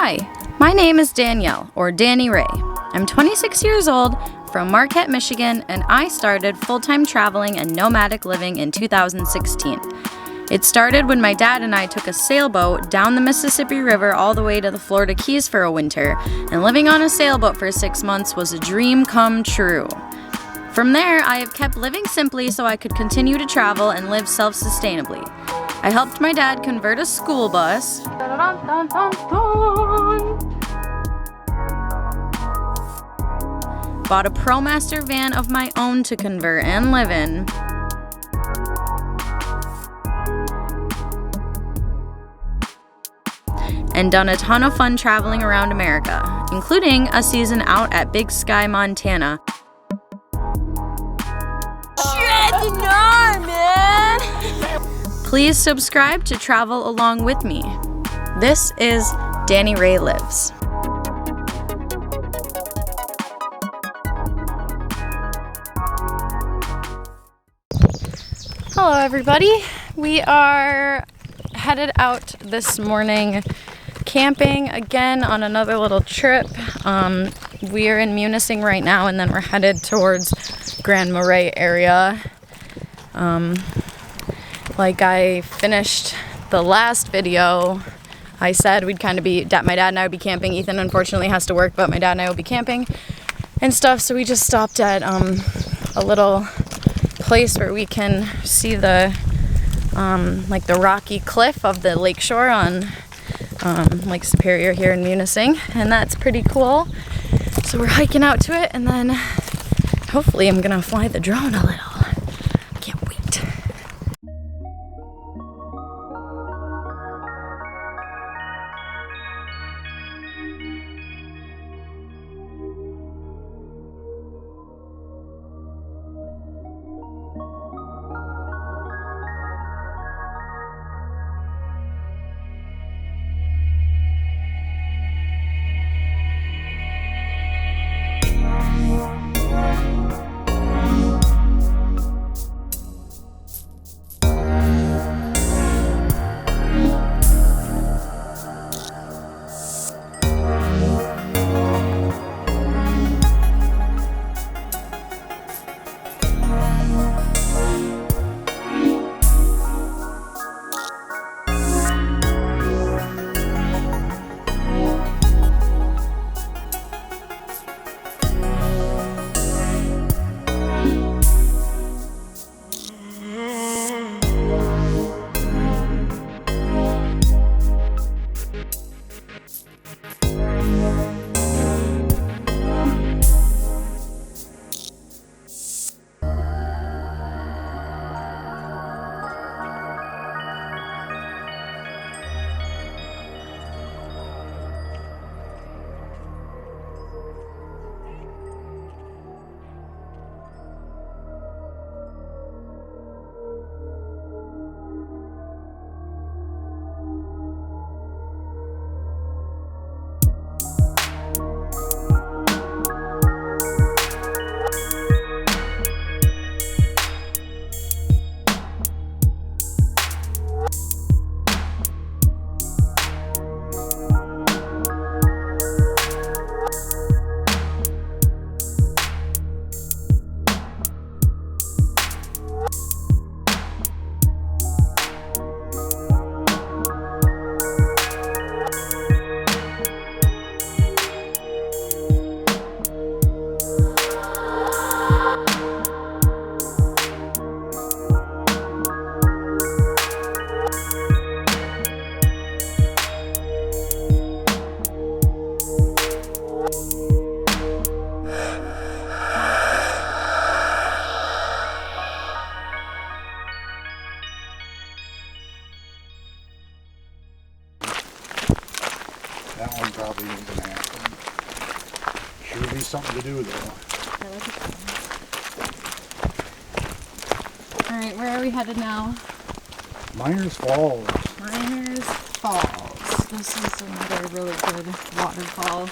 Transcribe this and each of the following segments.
Hi, my name is Danielle, or Danny Ray. I'm 26 years old, from Marquette, Michigan, and I started full-time traveling and nomadic living in 2016. It started when my dad and I took a sailboat down the Mississippi River all the way to the Florida Keys for a winter, and living on a sailboat for 6 months was a dream come true. From there, I have kept living simply so I could continue to travel and live self-sustainably. I helped my dad convert a school bus, bought a ProMaster van of my own to convert and live in, and done a ton of fun traveling around America, including a season out at Big Sky, Montana. Please subscribe to travel along with me. This is Danny Ray Lives. Hello everybody. We are headed out this morning camping again on another little trip. We are in Munising right now, and then we're headed towards Grand Marais area. Like I finished the last video, I said we'd kind of be, my dad and I would be camping. Ethan unfortunately has to work, but my dad and I will be camping and stuff. So we just stopped at a little place where we can see the like the rocky cliff of the lakeshore on Lake Superior here in Munising, and that's pretty cool. So we're hiking out to it, and then hopefully I'm gonna fly the drone a little. Can't wait. That one probably isn't gonna happen. Sure be something to do though. Alright, where are we headed now? Miners Falls. Miners Falls. This is another really good waterfall.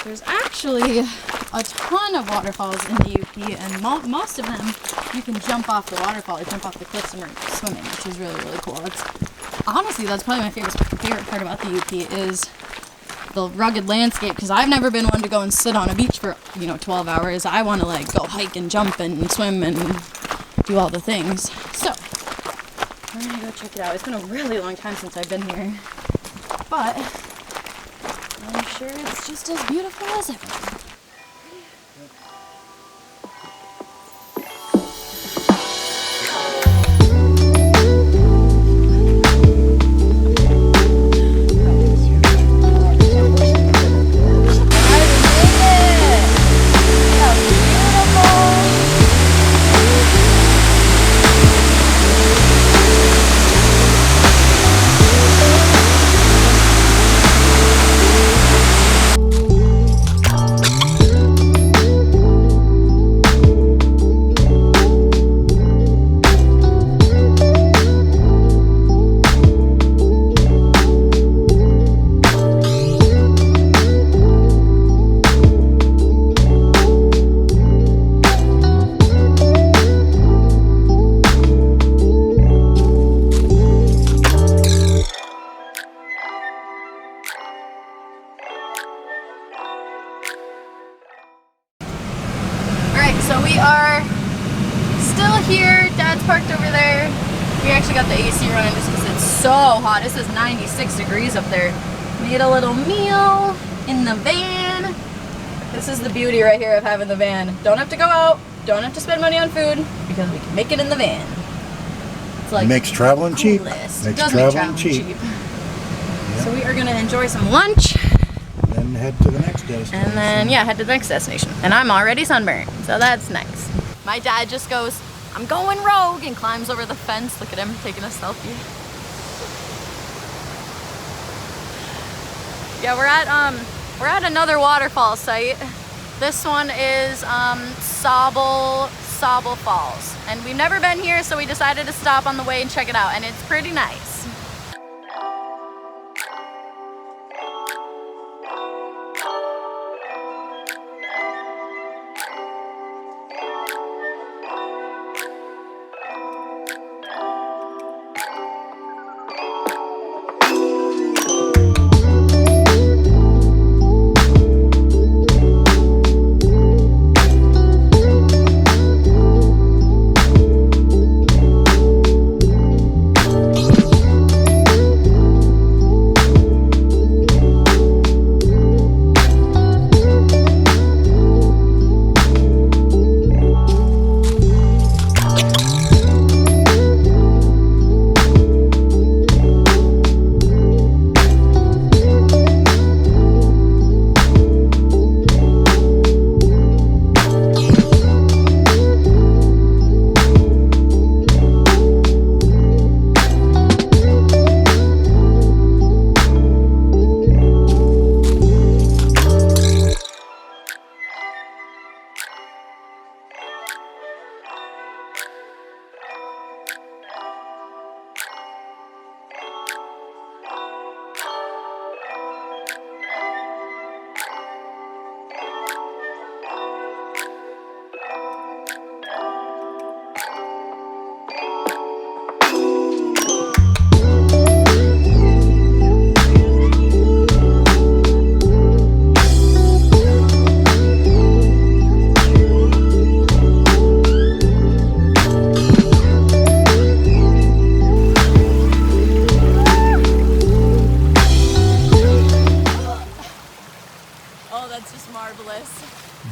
There's actually a ton of waterfalls in the UP, and most of them you can jump off the waterfall or jump off the cliffs and we're swimming, which is really, really cool. Honestly, that's probably my favorite part about the UP is the rugged landscape, because I've never been one to go and sit on a beach for, 12 hours. I want to like go hike and jump and swim and do all the things. So we're gonna go check it out. It's been a really long time since I've been here, but I'm sure it's just as beautiful as ever. So we are still here. Dad's parked over there. We actually got the AC running just because it's so hot. This is 96 degrees up there. Made a little meal in the van. This is the beauty right here of having the van. Don't have to go out. Don't have to spend money on food because we can make it in the van. It's like makes traveling cheap. Makes traveling cheap. Yeah. So we are gonna enjoy some lunch. Then head to the next destination. And then, yeah, head to the next destination. And I'm already sunburned, so that's nice. My dad just goes, I'm going rogue, and climbs over the fence. Look at him taking a selfie. Yeah, we're at another waterfall site. This one is Sobble Falls. And we've never been here, so we decided to stop on the way and check it out, and it's pretty nice.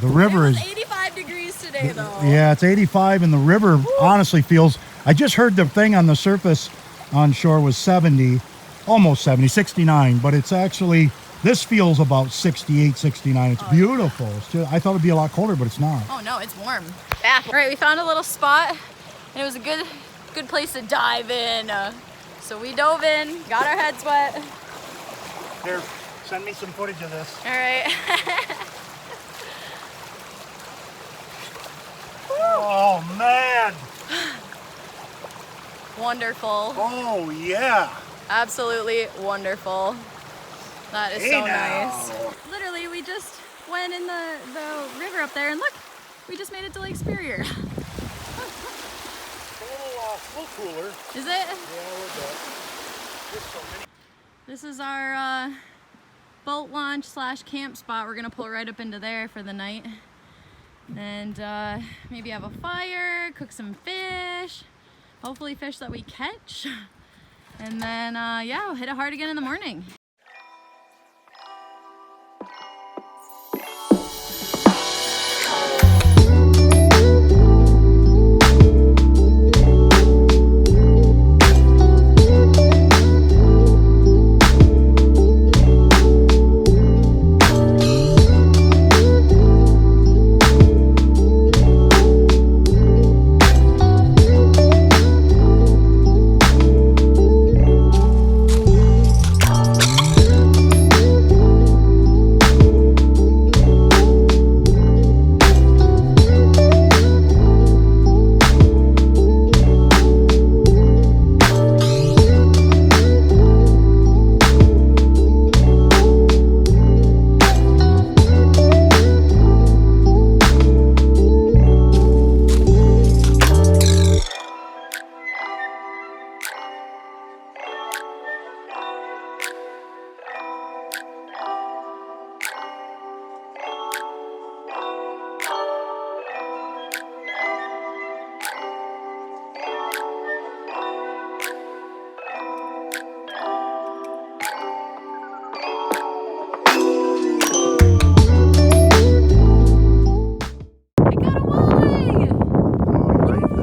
The river is 85 degrees today, though. Yeah, it's 85, and the river honestly feels. I just heard the thing on the surface on shore was 70, almost 70, 69, but it's actually, this feels about 68, 69. It's beautiful. It's just, I thought it'd be a lot colder, but it's not. Oh no, it's warm. Yeah. All right, we found a little spot, and it was a good place to dive in. So we dove in, got our heads wet. Here, send me some footage of this. All right. Oh man! Wonderful. Oh yeah! Absolutely wonderful. That is so nice. Literally, we just went in the river up there, and look, we just made it to Lake Superior. It's a little cooler. Is it? Yeah, a little bit. There's so many. This is our boat launch / camp spot. We're gonna pull right up into there for the night. And maybe have a fire, cook some fish, hopefully fish that we catch. And then, yeah, we'll hit it hard again in the morning.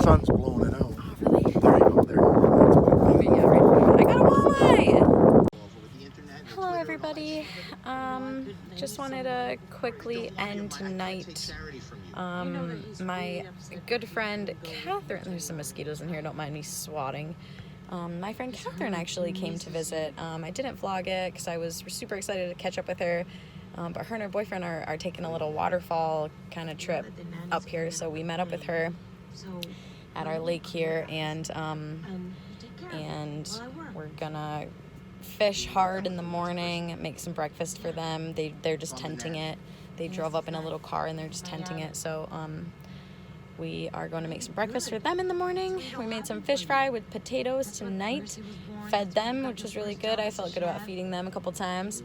Sun's blowing it out. Oh, really? There you go. There you go. That's Yeah, right. I got a walleye! Hello, everybody. Just wanted to quickly end tonight. My good friend Catherine, there's some mosquitoes in here, don't mind me swatting. My friend Catherine actually came to visit. I didn't vlog it because I was super excited to catch up with her. But her and her boyfriend are taking a little waterfall kind of trip up here, so we met up with her at our lake here, and we're gonna fish hard in the morning, make some breakfast for them. They're just tenting it. They drove up in a little car and they're just tenting it, so we are going to make some breakfast for them in the morning. We made some fish fry with potatoes tonight, fed them, which was really good. I felt good about feeding them a couple times,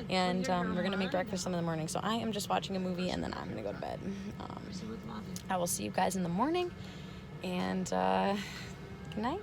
and we're gonna make breakfast in the morning. So I am just watching a movie and then I'm gonna go to bed. I will see you guys in the morning, and good night.